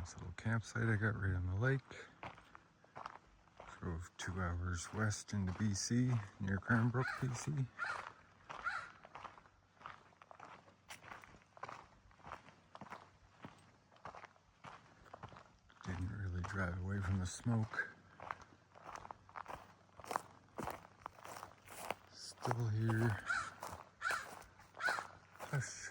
Nice little campsite I got right on the lake. Drove 2 hours west into BC, near Cranbrook, BC. Didn't really drive away from the smoke. Still here. Hush.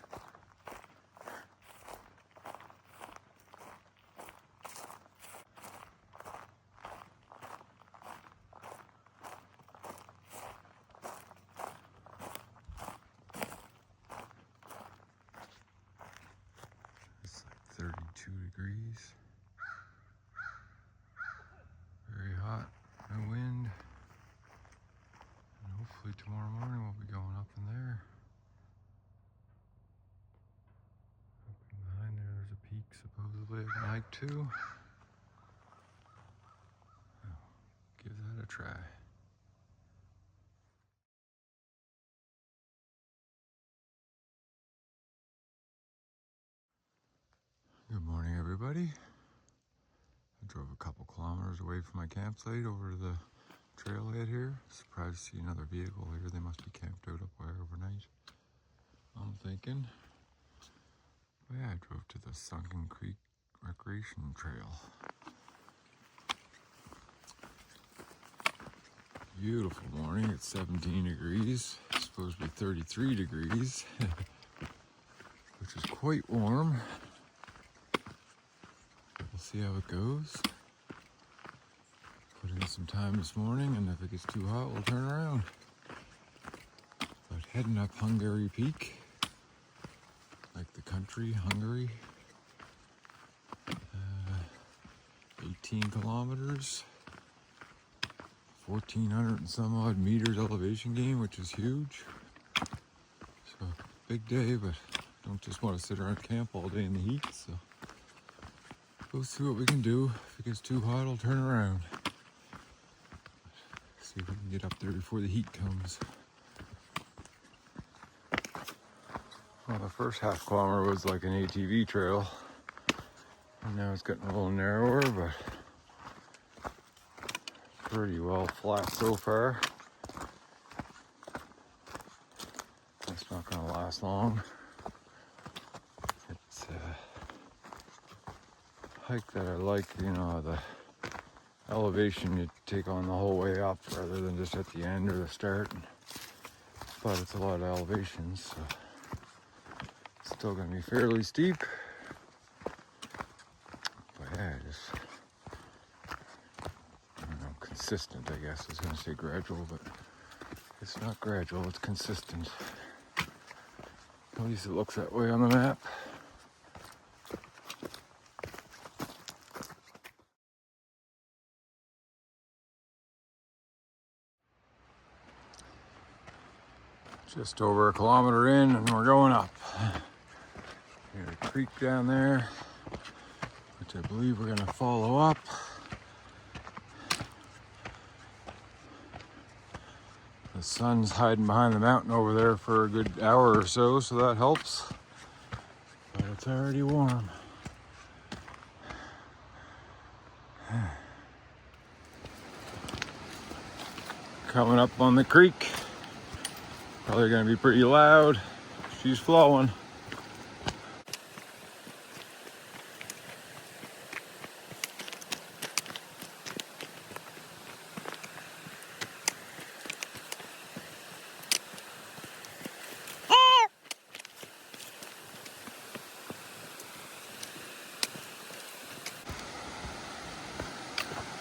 It's like 32 degrees. Very hot, no wind. And hopefully tomorrow morning we'll be going up in there. Up behind there's a peak supposedly I can hike to. Oh, give that a try. Good morning, everybody. I drove a couple kilometers away from my campsite over to the trailhead here. Surprised to see another vehicle here. They must be camped out up there overnight, I'm thinking. But yeah, I drove to the Sunken Creek Recreation Trail. Beautiful morning. It's 17 degrees. It's supposed to be 33 degrees, which is quite warm. We'll see how it goes. Put in some time this morning, and if it gets too hot, we'll turn around. But heading up Hungary Peak, like the country, Hungary. 18 kilometers, 1,400 and some odd meters elevation gain, which is huge. So, big day, but don't just want to sit around camp all day in the heat, so we'll see what we can do. If it gets too hot, I'll turn around. See if we can get up there before the heat comes. Well, the first half kilometer was like an ATV trail, and now it's getting a little narrower, but pretty well flat so far. That's not going to last long. It's a hike that I like, you know, the elevation you take on the whole way up rather than just at the end or the start. But it's a lot of elevation, so it's still going to be fairly steep. But yeah, just, I don't know, consistent, I guess. I was going to say gradual, but it's not gradual, it's consistent. At least it looks that way on the map. Just over a kilometer in and we're going up. There's a creek down there, which I believe we're going to follow up. The sun's hiding behind the mountain over there for a good hour or so, so that helps. But it's already warm. Coming up on the creek. Probably gonna be pretty loud. She's flowing.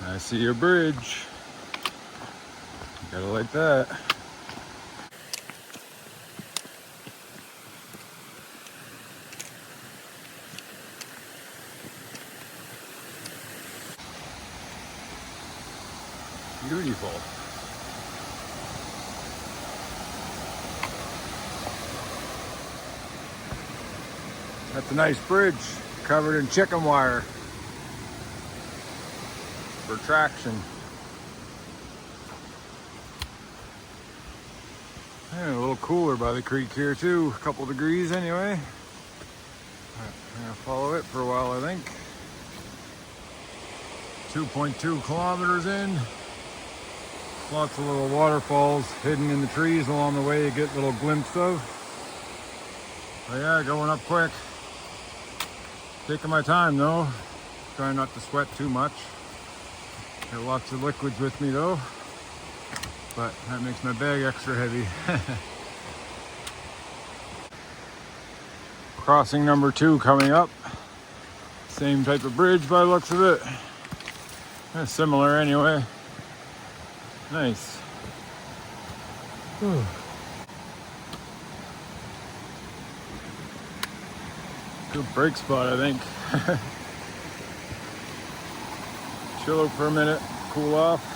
I see your bridge. Gotta like that. Beautiful. That's a nice bridge covered in chicken wire for traction. And a little cooler by the creek here too, a couple degrees anyway. I'm gonna follow it for a while, I think. 2.2 kilometers in. Lots of little waterfalls hidden in the trees along the way you get little glimpses of. But yeah, going up quick. Taking my time though. Trying not to sweat too much. Got lots of liquids with me though. But that makes my bag extra heavy. Crossing number 2 coming up. Same type of bridge by the looks of it. Similar anyway. Nice. Whew. Good brake spot, I think. Chill out for a minute, cool off.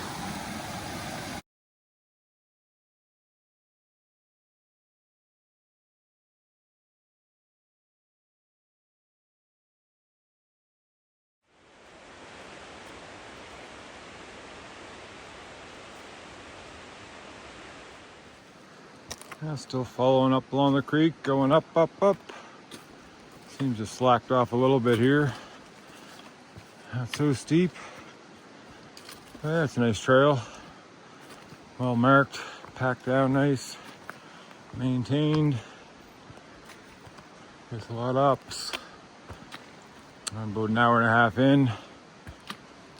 Yeah, still following up along the creek, going up, up, up. Seems to slacked off a little bit here. Not so steep. But yeah, it's a nice trail. Well marked, packed down nice, maintained. There's a lot of ups. I'm about an hour and a half in.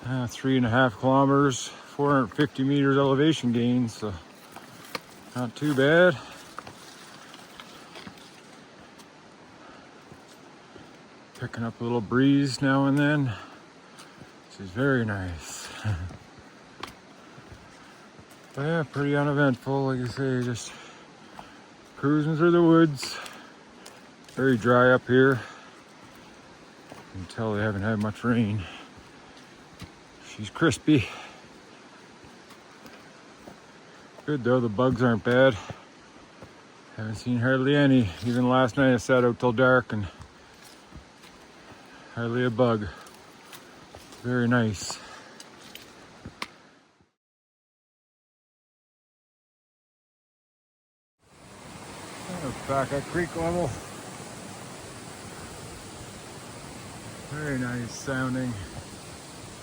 3.5 kilometers, 450 meters elevation gain, so not too bad. Picking up a little breeze now and then, which is very nice. But yeah, pretty uneventful, like I say, just cruising through the woods. Very dry up here. You can tell they haven't had much rain. She's crispy. Good though, the bugs aren't bad. Haven't seen hardly any. Even last night I sat out till dark and hardly a bug. Very nice. Back at creek level. Very nice sounding.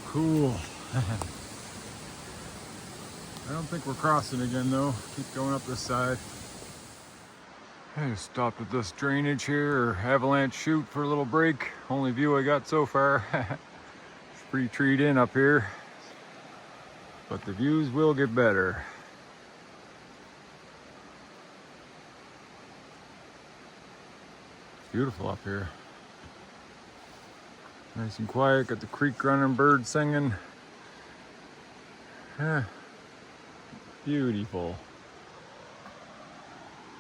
Cool. I don't think we're crossing again though. Keep going up this side. I just stopped at this drainage here, or avalanche chute, for a little break. Only view I got so far. It's pretty treed in up here, but the views will get better. It's beautiful up here. Nice and quiet, got the creek running, birds singing. Yeah, beautiful.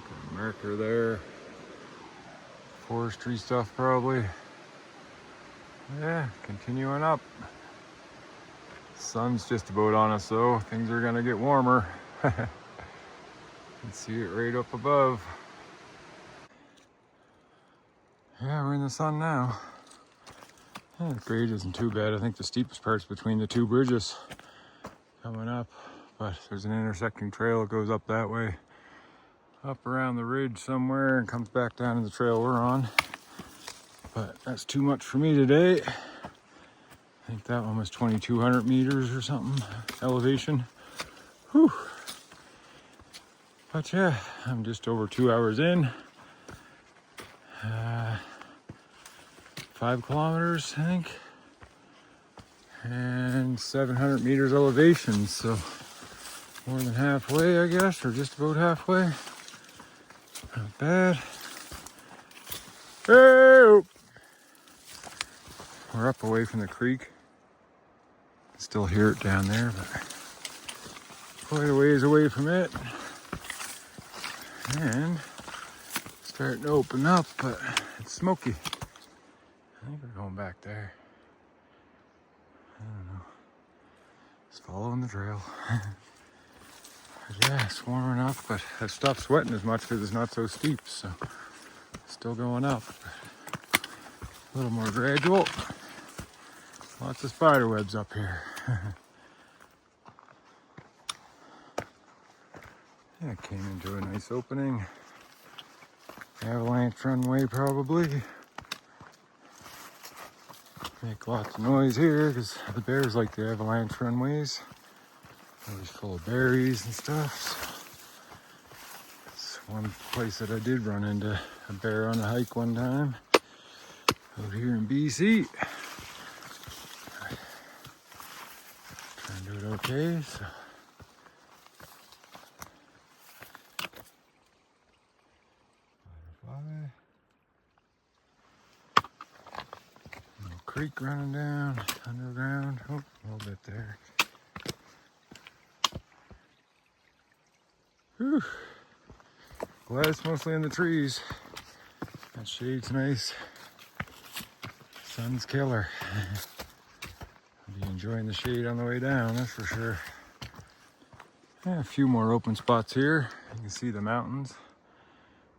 Got a marker there. Forestry stuff probably. Yeah, continuing up. Sun's just about on us though. Things are gonna get warmer. You can see it right up above. Yeah, we're in the sun now. Yeah, the grade isn't too bad. I think the steepest part's between the 2 bridges coming up, but there's an intersecting trail that goes up that way, up around the ridge somewhere, and comes back down to the trail we're on. But that's too much for me today. I think that one was 2,200 meters or something elevation. Whew. But yeah, I'm just over 2 hours in. 5 kilometers, I think, and 700 meters elevation, so more than halfway, I guess, or just about halfway. Not bad. Hey! We're up away from the creek. Still hear it down there, but quite a ways away from it. And starting to open up, but it's smoky. I think we're going back there. I don't know. Just following the trail. Yeah, it's warm enough, but I've stopped sweating as much because it's not so steep, so still going up. A little more gradual. Lots of spider webs up here. Yeah, it came into a nice opening. Avalanche runway probably. Make lots of noise here because the bears like the avalanche runways. Always full of berries and stuff. So it's one place that I did run into a bear on a hike one time out here in BC. Trying to do it okay. So. Butterfly. Little creek running down underground. Oh, a little bit there. Whew. Glad it's mostly in the trees. That shade's nice. Sun's killer. I'll be enjoying the shade on the way down, that's for sure. Yeah, a few more open spots here. You can see the mountains.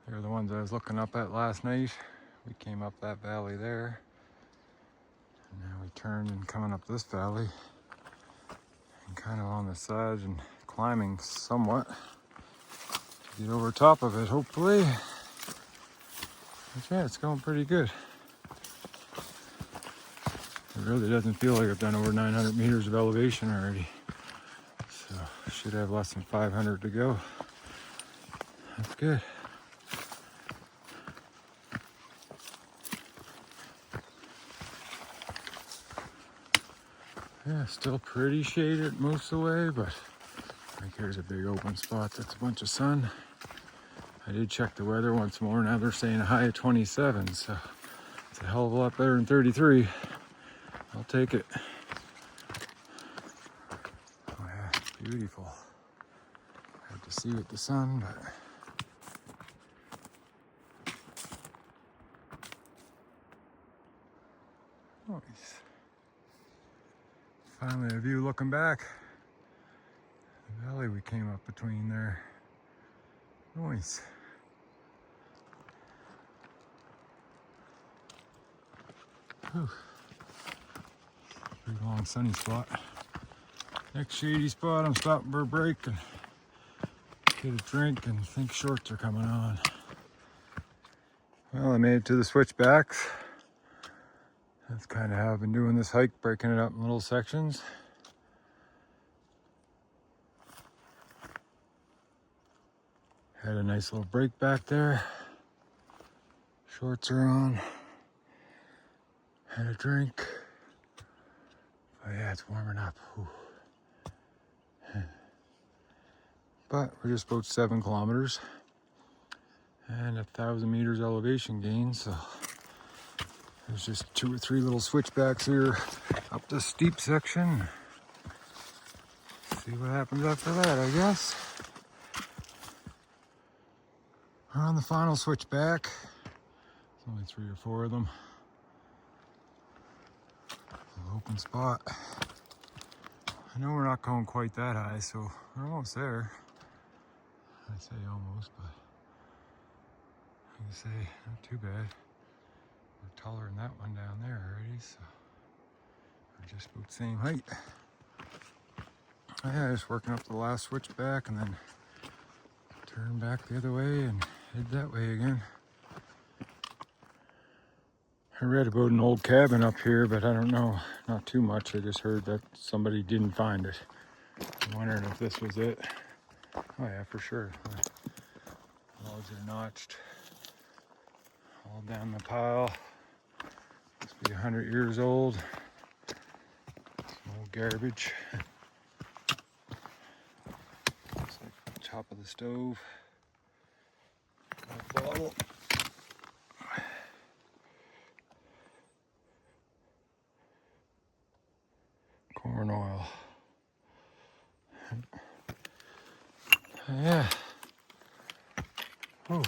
They're the ones I was looking up at last night. We came up that valley there. And now we turned and coming up this valley. And kind of on the side and climbing somewhat. Get over top of it, hopefully. But yeah, it's going pretty good. It really doesn't feel like I've done over 900 meters of elevation already. So I should have less than 500 to go. That's good. Yeah, still pretty shaded most of the way, but I think here's a big open spot that's a bunch of sun. I did check the weather once more. Now they're saying a high of 27, so it's a hell of a lot better than 33. I'll take it. Oh yeah, it's beautiful. Hard to see with the sun, but nice. Finally a view looking back. The valley we came up between there. Nice. Whew. Pretty long sunny spot. Next shady spot, I'm stopping for a break and get a drink and think shorts are coming on. Well, I made it to the switchbacks. That's kind of how I've been doing this hike, breaking it up in little sections. Had a nice little break back there. Shorts are on. Had a drink. Oh yeah, it's warming up. Whew. But we're just about 7 kilometers and 1,000 meters elevation gain, so there's just 2 or 3 little switchbacks here up the steep section. See what happens after that, I guess. We're on the final switchback. There's only 3 or 4 of them. Little open spot. I know we're not going quite that high, so we're almost there. I say almost, but I can say not too bad. We're taller than that one down there already, so we're just about the same height. Yeah, just working up the last switchback and then turn back the other way and head that way again. I read about an old cabin up here, but I don't know, not too much. I just heard that somebody didn't find it. I'm wondering if this was it. Oh yeah, for sure. The logs are notched all down the pile. Must be 100 years old. Some old garbage. Looks like the top of the stove. Got a bottle. Corn oil. Yeah. Oh.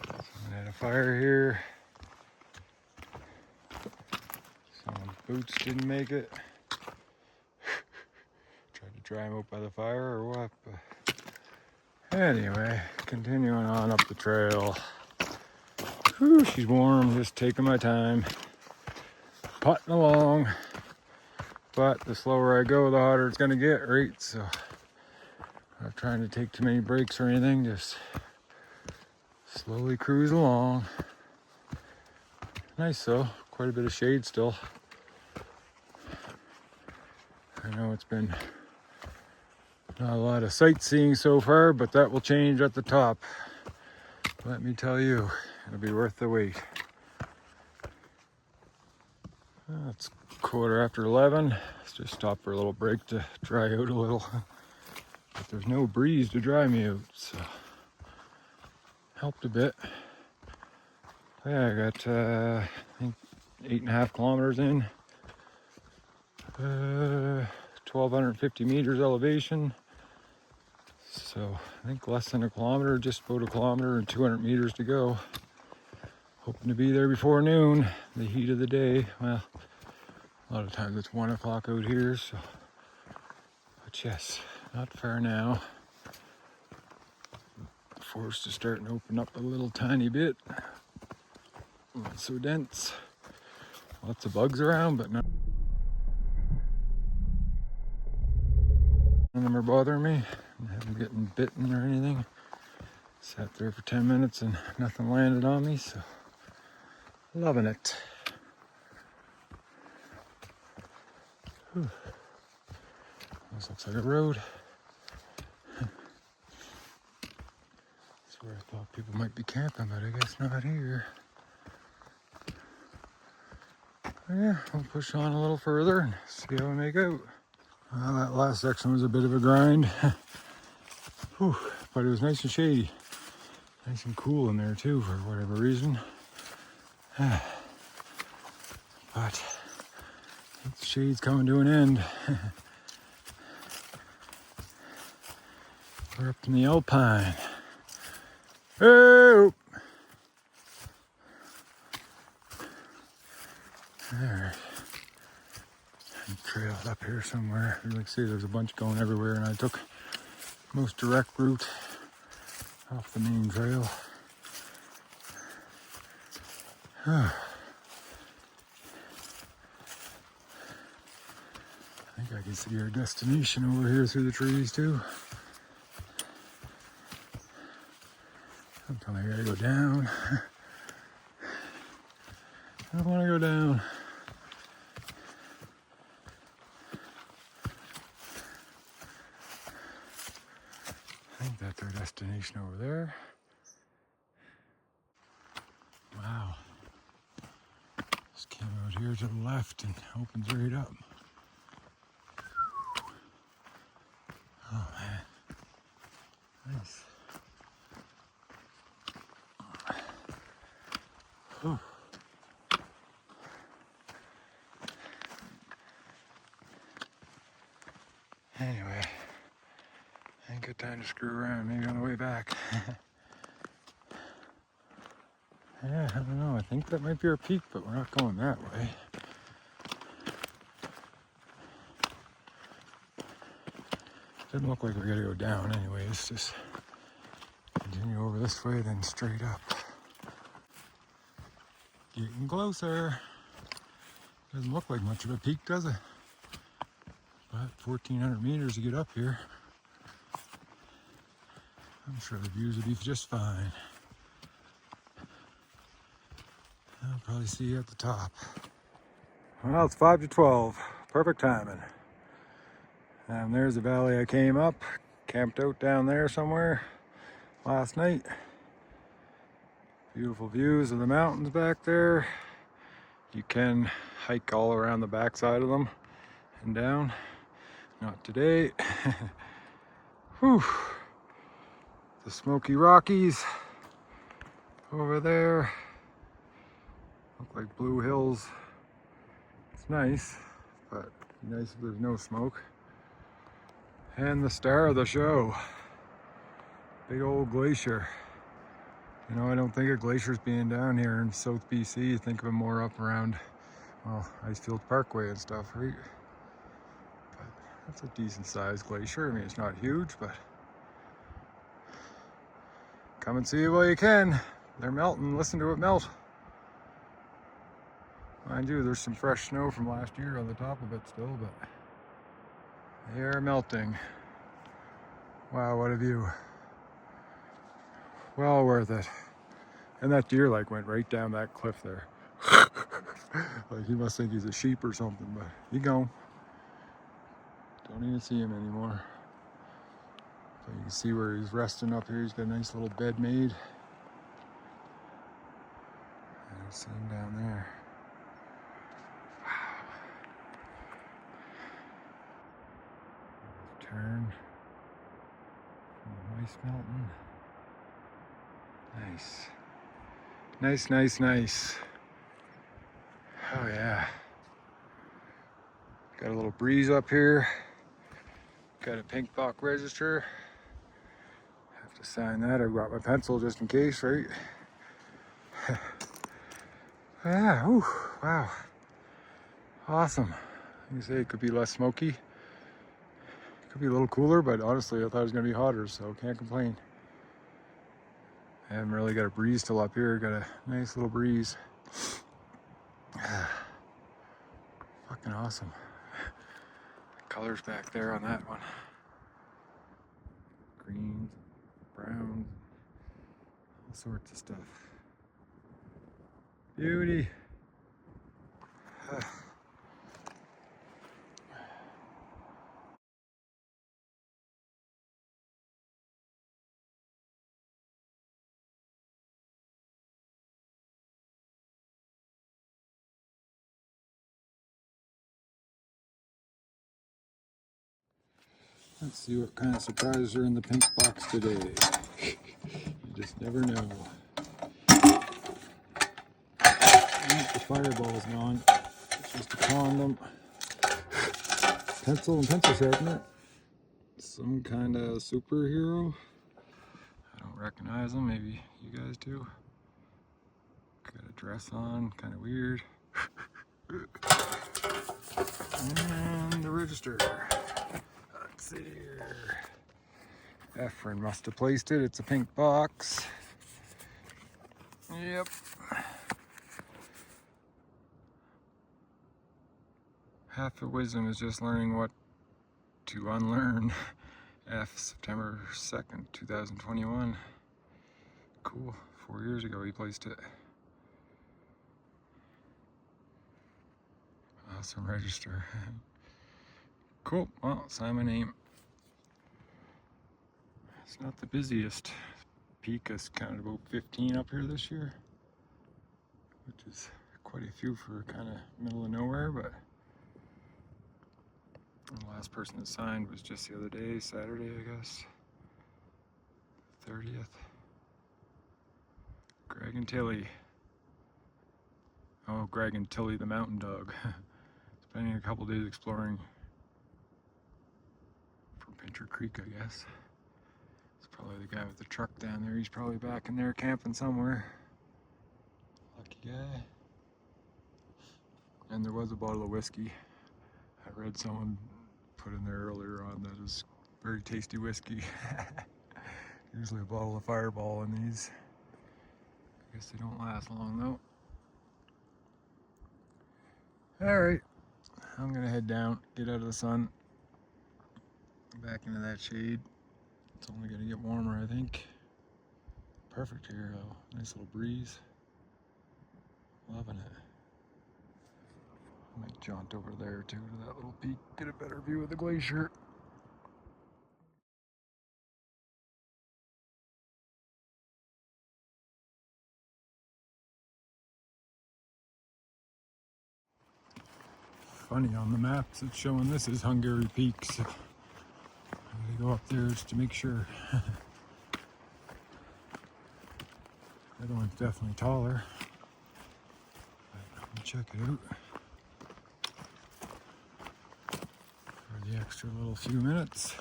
Someone had a fire here. Someone's boots didn't make it. Tried to dry them out by the fire or what? But anyway, continuing on up the trail. Whew, she's warm, just taking my time. Putting along. But the slower I go, the hotter it's gonna get, right? So I'm not trying to take too many breaks or anything, just Slowly cruise along. Nice though, quite a bit of shade still. I know it's been not a lot of sightseeing so far, but that will change at the top. Let me tell you, it'll be worth the wait. It's 11:15. Let's just stop for a little break to dry out a little. But there's no breeze to dry me out, so helped a bit. Yeah, I got I think 8.5 kilometers in. 1,250 meters elevation. So I think less than a kilometer, just about a kilometer and 200 meters to go. Hoping to be there before noon, the heat of the day. Well, a lot of times it's 1 o'clock out here, so. But yes, not far now. The forest is starting to open up a little tiny bit. Not so dense. Lots of bugs around, but none of them are bothering me. I haven't getting bitten or anything. Sat there for 10 minutes and nothing landed on me, so loving it. Whew. This looks like a road. That's where I thought people might be camping, but I guess not here. Yeah, I'll push on a little further and see how we make out. Well, that last section was a bit of a grind. Whew, but it was nice and shady. Nice and cool in there too, for whatever reason. But the shade's coming to an end. We're up in the Alpine. Oh! There. Trailed up here somewhere. You can see there's a bunch going everywhere, and I took the most direct route off the main trail. I think I can see our destination over here through the trees too. Sometimes I gotta go down. I don't want to go down. I think that's our destination over there. Wow. Just came out here to the left and opens right up. Oh man. Nice. Whew. Anyway, ain't good time to screw around, maybe on the way back. Yeah, I don't know, I think that might be our peak, but we're not going that way. Doesn't look like we gotta go down anyways, just continue over this way, then straight up. Getting closer. Doesn't look like much of a peak, does it? But 1,400 meters to get up here. I'm sure the views will be just fine. I'll probably see you at the top. Well, it's 5 to 12. Perfect timing. And there's the valley I came up. Camped out down there somewhere last night. Beautiful views of the mountains back there. You can hike all around the backside of them and down. Not today. Whew. The Smoky Rockies over there. Look like Blue Hills. It's nice, but it'd be nice if there's no smoke. And the star of the show, big old Glacier. You know, I don't think of glaciers being down here in South BC. You think of them more up around, well, Icefield Parkway and stuff, right? But that's a decent sized glacier. I mean, it's not huge, but come and see it while you can. They're melting. Listen to it melt. Mind you, there's some fresh snow from last year on the top of it still, but they are melting. Wow, what a view. Well worth it. And that deer like went right down that cliff there. Like he must think he's a sheep or something, but he gone. Don't even see him anymore. So you can see where he's resting up here. He's got a nice little bed made. And I see him down there. Wow. Turn from the ice melting. Nice. Nice, nice, nice. Oh yeah. Got a little breeze up here. Got a pink buck register. Have to sign that. I've got my pencil just in case, right? Yeah, whew, wow. Awesome. You say it could be less smoky. It could be a little cooler, but honestly, I thought it was gonna be hotter, so can't complain. I haven't really got a breeze till up here. Got a nice little breeze. Fucking awesome. Colors back there on that one. Greens, browns, all sorts of stuff. Beauty. Let's see what kind of surprises are in the pink box today. You just never know. The fireball's gone. It's just a condom. Pencil and pencil sharpener. Some kind of superhero. I don't recognize him. Maybe you guys do. Got a dress on. Kind of weird. And the register. Let's see here. Efren must have placed it. It's a pink box. Yep. Half of wisdom is just learning what to unlearn. F, September 2nd, 2021. Cool. 4 years ago he placed it. Awesome register. Cool. Well, sign my name. It's not the busiest. Peak is counted about 15 up here this year, which is quite a few for kind of middle of nowhere, but the last person that signed was just the other day, Saturday, I guess. 30th. Greg and Tilly. Oh, Greg and Tilly the mountain dog. Spending a couple days exploring from Pincher Creek, I guess. It's probably the guy with the truck down there. He's probably back in there camping somewhere. Lucky guy. And there was a bottle of whiskey. I read someone put in there earlier on that is very tasty whiskey. Usually a bottle of Fireball in these. I guess they don't last long though. Alright, I'm gonna head down, get out of the sun, back into that shade. It's only gonna get warmer, I think. Perfect here though, nice little breeze. Loving it. I might jaunt over there too to that little peak, get a better view of the glacier. Funny, on the maps it's showing this is Hungary Peak, so I'm gonna go up there just to make sure. The other one's definitely taller. But let me check it out. For the extra little few minutes.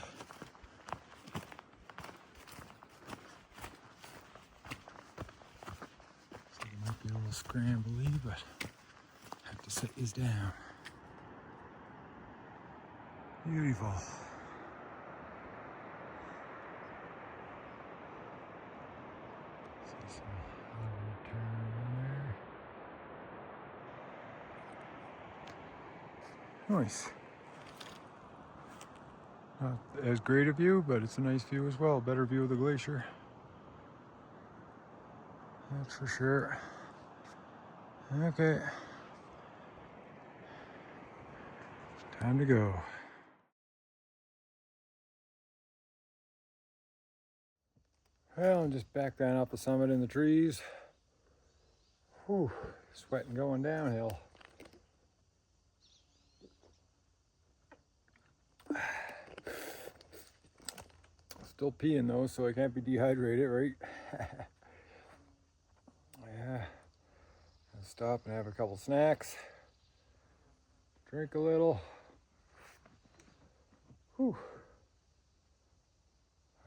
So it might be a little scrambly, but I have to set these down. Beautiful. See some turn there. Nice. Not as great a view, but it's a nice view as well. Better view of the glacier. That's for sure. Okay. Time to go. Well, I'm just back down off the summit in the trees. Whew, sweating going downhill. Still peeing though, so I can't be dehydrated, right? Yeah. I'll stop and have a couple snacks. Drink a little. Whew.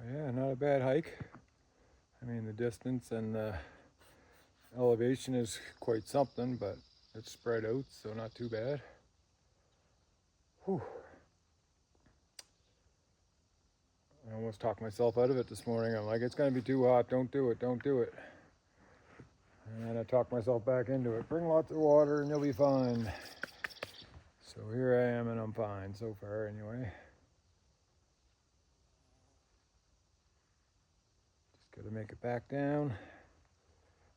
Yeah, not a bad hike. I mean, the distance and the elevation is quite something, but it's spread out, so not too bad. Whew. I almost talked myself out of it this morning. I'm like, it's gonna be too hot, don't do it, don't do it. And then I talked myself back into it. Bring lots of water and you'll be fine. So here I am and I'm fine so far anyway. Just gotta make it back down.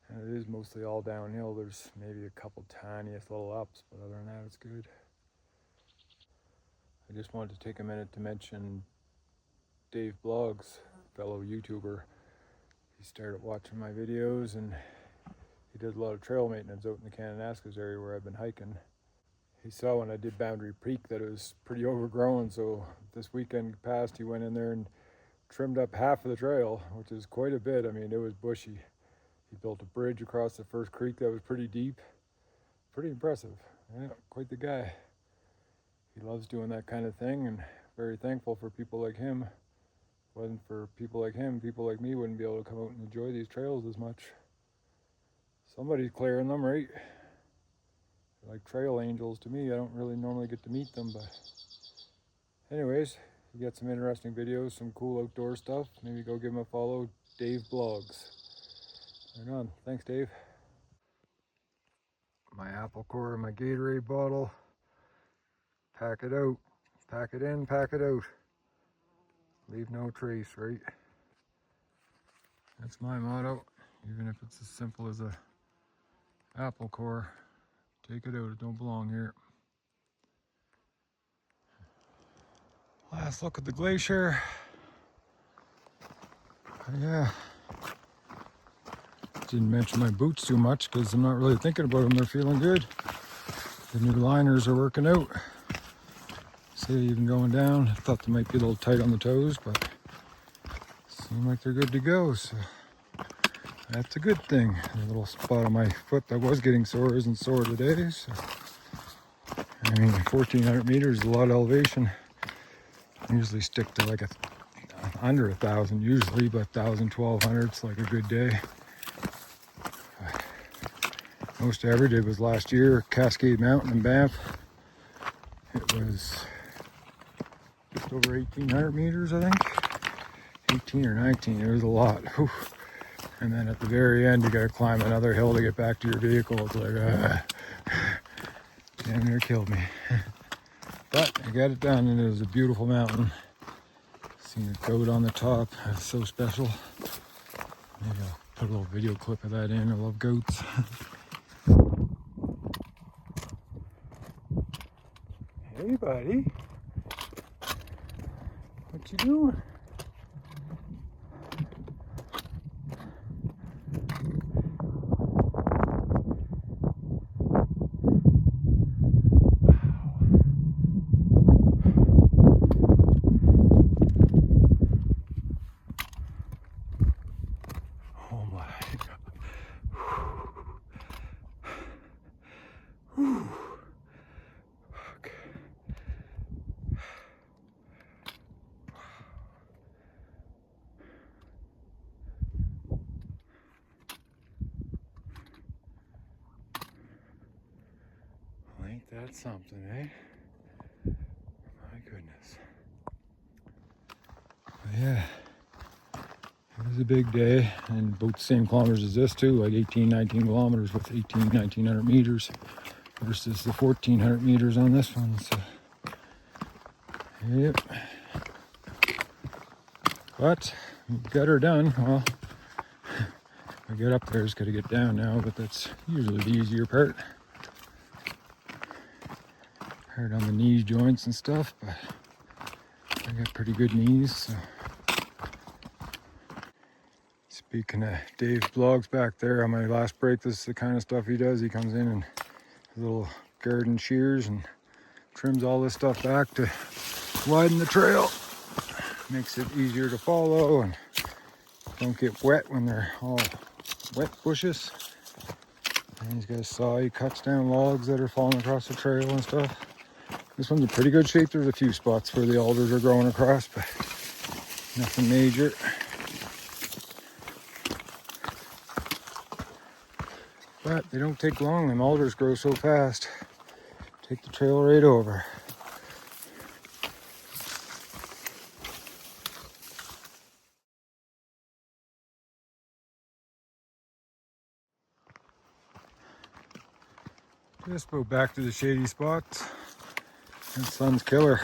And it is mostly all downhill. There's maybe a couple tiniest little ups, but other than that, it's good. I just wanted to take a minute to mention Dave Blogs, fellow YouTuber. He started watching my videos and he does a lot of trail maintenance out in the Kananaskis area where I've been hiking. He saw when I did Boundary Peak that it was pretty overgrown, so this weekend past he went in there and trimmed up half of the trail, which is quite a bit. I mean, it was bushy. He built a bridge across the first creek that was pretty deep. Pretty impressive. Yeah, quite the guy. He loves doing that kind of thing and very thankful for people like him. If it wasn't for people like him, people like me wouldn't be able to come out and enjoy these trails as much. Somebody's clearing them, right? They're like trail angels to me. I don't really normally get to meet them, but anyways, you got some interesting videos, some cool outdoor stuff. Maybe go give him a follow. Dave Blogs. Right on. Thanks, Dave. My apple core and my Gatorade bottle. Pack it out. Pack it in, pack it out. Leave no trace, right? That's my motto. Even if it's as simple as a apple core. Take it out, it don't belong here. Last look at the glacier. Yeah. Didn't mention my boots too much because I'm not really thinking about them. They're feeling good. The new liners are working out. See, even going down. I thought they might be a little tight on the toes, but seem like they're good to go. So that's a good thing. The little spot on my foot that was getting sore isn't sore today. So I mean, 1,400 meters is a lot of elevation. I usually stick to like under 1,000 usually, but 1,000, 1,200 is like a good day. Most I ever did was last year, Cascade Mountain in Banff. It was just over 1,800 meters, I think. 18 or 19, it was a lot. Whew. And then at the very end, you gotta climb another hill to get back to your vehicle. It's like, damn near killed me. But I got it done, and it was a beautiful mountain. Seen a goat on the top, that's so special. Maybe I'll put a little video clip of that in. I love goats. Hey buddy, what you doing? Oh my God. Whew. Okay. Well, ain't that something, eh? My goodness. Yeah. It was a big day, and about the same kilometers as this too, like 18, 19 kilometers with 1,900 meters versus the 1,400 meters on this one. So, yep. But we got her done. Well, I get up there, just gotta get down now, but that's usually the easier part. Hard on the knee joints and stuff, but I got pretty good knees, so. Speaking of Dave's vlogs back there on my last break, this is the kind of stuff he does. He comes in and little garden shears and trims all this stuff back to widen the trail. Makes it easier to follow and don't get wet when they're all wet bushes. And he's got a saw, he cuts down logs that are falling across the trail and stuff. This one's in pretty good shape. There's a few spots where the alders are growing across, but nothing major. But they don't take long, them alders grow so fast. Take the trail right over. Just about back to the shady spots. That sun's killer.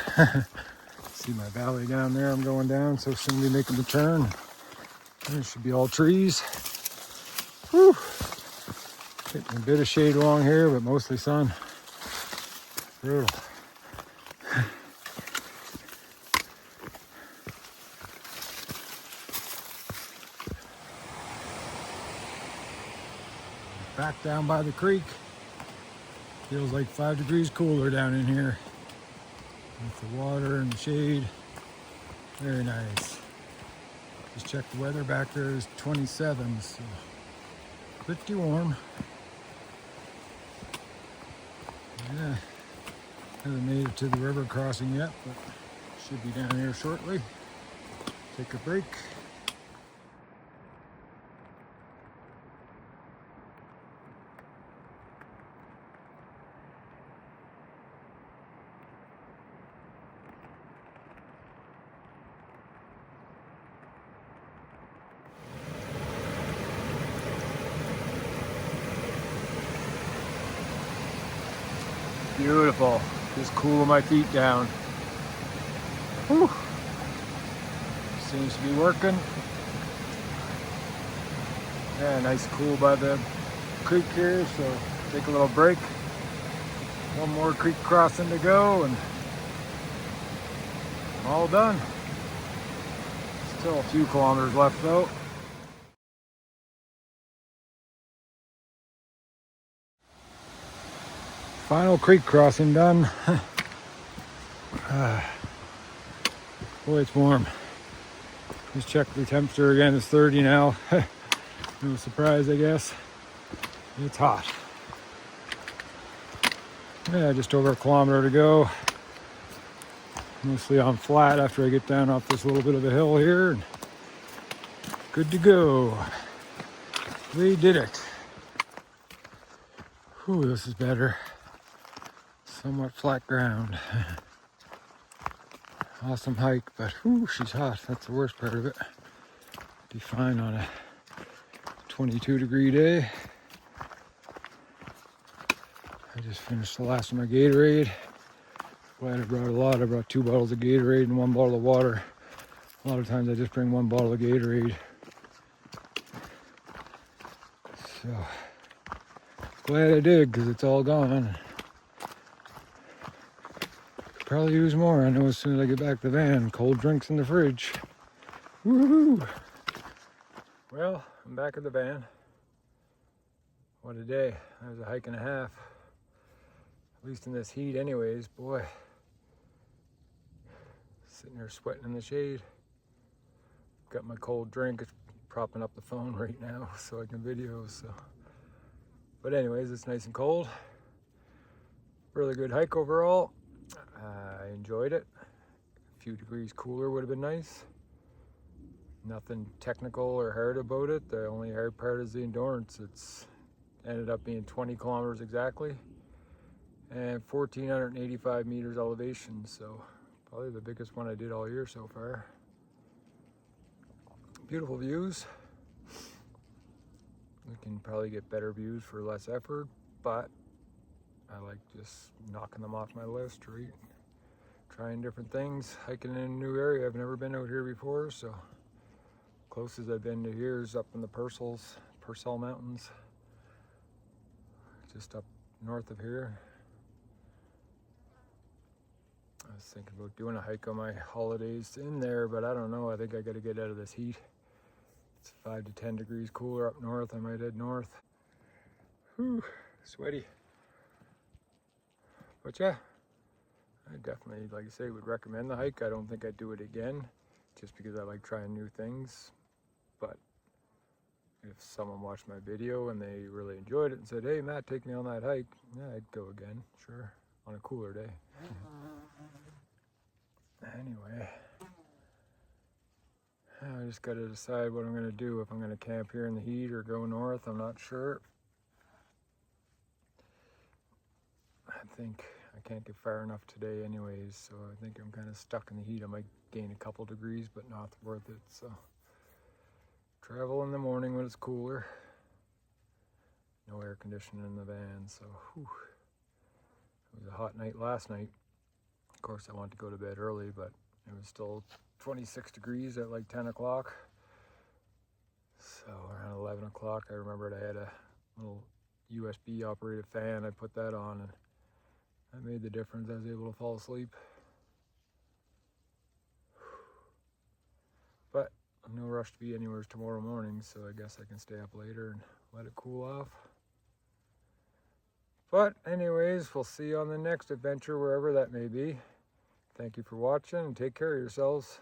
See my valley down there I'm going down, so soon be making the turn. There should be all trees. Whew. Getting a bit of shade along here, but mostly sun. Brutal. Back down by the creek. Feels like 5 degrees cooler down in here. With the water and the shade. Very nice. Just checked the weather back there is 27, so pretty warm. Yeah, haven't made it to the river crossing yet, but should be down here shortly. Take a break. Beautiful. Just cooling my feet down. Whew. Seems to be working. Yeah, nice cool by the creek here, so take a little break. One more creek crossing to go and I'm all done. Still a few kilometers left though. Final creek crossing done. Boy, it's warm. Just check the temperature again, it's 30 now. No surprise, I guess. It's hot. Yeah, just over a kilometer to go. Mostly on flat after I get down off this little bit of a hill here. And good to go. We did it. Whew, this is better. Somewhat flat ground. Awesome hike, but whew, she's hot. That's the worst part of it. Be fine on a 22-degree day. I just finished the last of my Gatorade. Glad I brought a lot. I brought 2 bottles of Gatorade and 1 bottle of water. A lot of times I just bring 1 bottle of Gatorade. So, glad I did, because it's all gone. Probably use more. I know as soon as I get back to the van, cold drinks in the fridge. Woohoo! Well, I'm back at the van. What a day. That was a hike and a half. At least in this heat anyways, boy. Sitting there sweating in the shade. Got my cold drink. It's propping up the phone right now so I can video, so. But anyways, it's nice and cold. Really good hike overall. I enjoyed it. A few degrees cooler would have been nice. Nothing technical or hard about it. The only hard part is the endurance. It's ended up being 20 kilometers exactly and 1,485 meters elevation. So probably the biggest one I did all year so far. Beautiful views. We can probably get better views for less effort, but I like just knocking them off my list, right? Trying different things, hiking in a new area. I've never been out here before, so closest I've been to here is up in the Purcell's Purcell Mountains, just up north of here. I was thinking about doing a hike on my holidays in there, but I don't know. I think I got to get out of this heat. It's 5 to 10 degrees cooler up north. I might head north. Whew, sweaty. But yeah, I definitely, like I say, would recommend the hike. I don't think I'd do it again, just because I like trying new things. But if someone watched my video and they really enjoyed it and said, "Hey Matt, take me on that hike," yeah, I'd go again, sure, on a cooler day. Anyway, I just got to decide what I'm going to do, if I'm going to camp here in the heat or go north. I'm not sure. I think I can't get far enough today anyways, so I think I'm kind of stuck in the heat. I might gain a couple degrees, but not worth it. So travel in the morning when it's cooler. No air conditioning in the van, so whew. It was a hot night last night. Of course, I wanted to go to bed early, but it was still 26 degrees at like 10 o'clock. So around 11 o'clock, I remembered I had a little USB operated fan. I put that on, and that made the difference. I was able to fall asleep. But I'm no rush to be anywhere tomorrow morning, so I guess I can stay up later and let it cool off. But anyways, we'll see you on the next adventure, wherever that may be. Thank you for watching, and take care of yourselves.